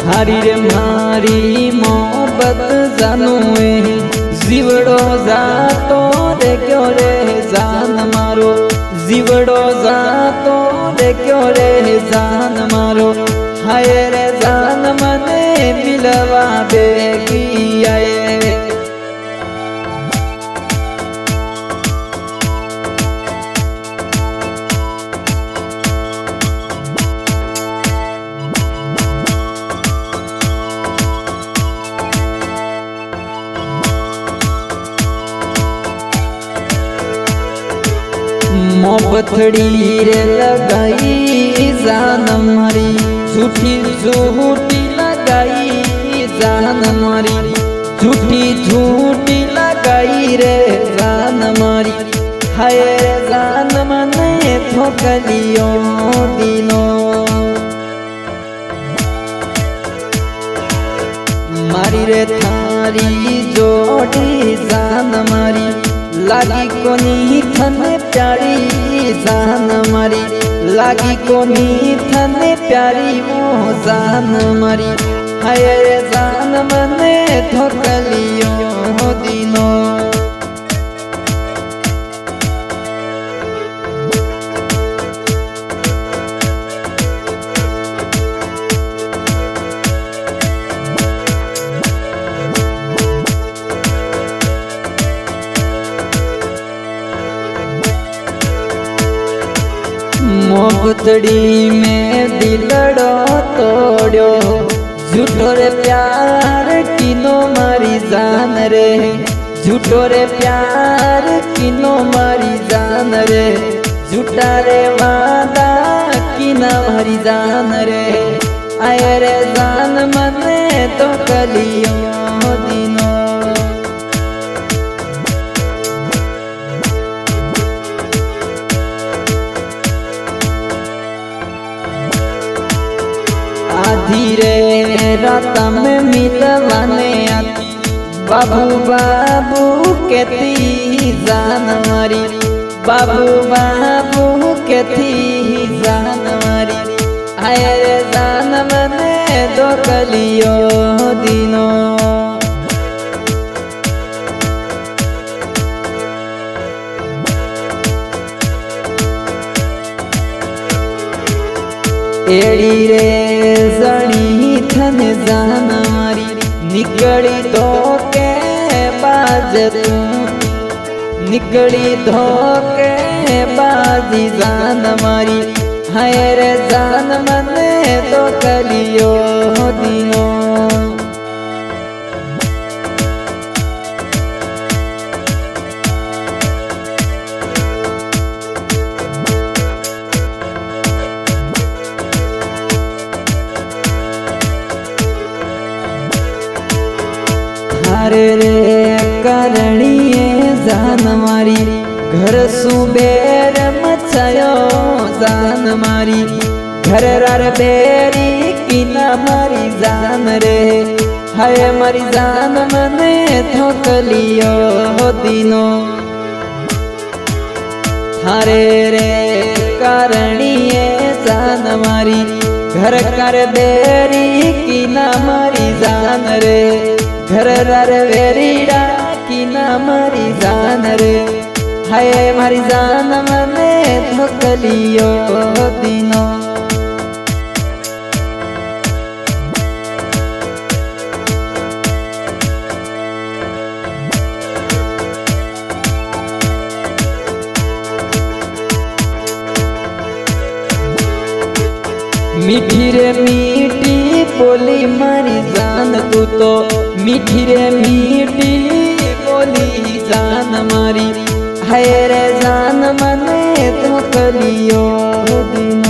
हारी रे मारी मोहब्बत जानू जीवड़ो जातो रे क्यों रे जान मारो जीवड़ो जातो रे क्यों रे जान मारो हाय रे जान मने मिलवा बेगी आए मोहब्बतड़ी रे लगाई जान मारी झूठी झूठी लगाई जान मारी झूठी झूठी लगाई रे जान मारी हाय जान मने ठोकलियो दिनो मारी रे थारी जोड़ी जान मारी लागी कोनी थने प्यारी जान मारी लागी कोनी थने प्यारी वो जान मारी हाय जान मने ठोकलियो दिनो मोहब्बतड़ी में दिलड़ो तोड़ो झूठो रे प्यार किनो मारी जान रे झूठो रे प्यार किनो मारी जान रे झूठा रे वादा किना मारी जान रे आए रे जान मने तो कलियो दिनो धीरे रात में मिलवाने आती बाबू बाबू कहती जान मारी बाबू बाबू कहती जान मारी आए रे जान मने दो कलियो दिनो एड़ी रे जणी थन जान मारी निकली तो के बाज तू निकली तो के बाजी जान मारी हाय रे जान मने तो कलियो दिनो रे करणी जान मारी घर सुबेर मचायो जान मारी घर रार बेरी किना मारी जान रे हाय मारी जान मने ठोकलियो दिनो थारे रे करणी जान मारी घर कर बेरी किना मारी जान रे घर रार वेरीड़ा किना मारी जान रे हाय मारी जान मने ठोकलियो दिनो मीठी रे मीठी बोली मारी जान तू तो मीठी रे मीठी बोली जान मारी हाय रे जान मने तो कलियो दिन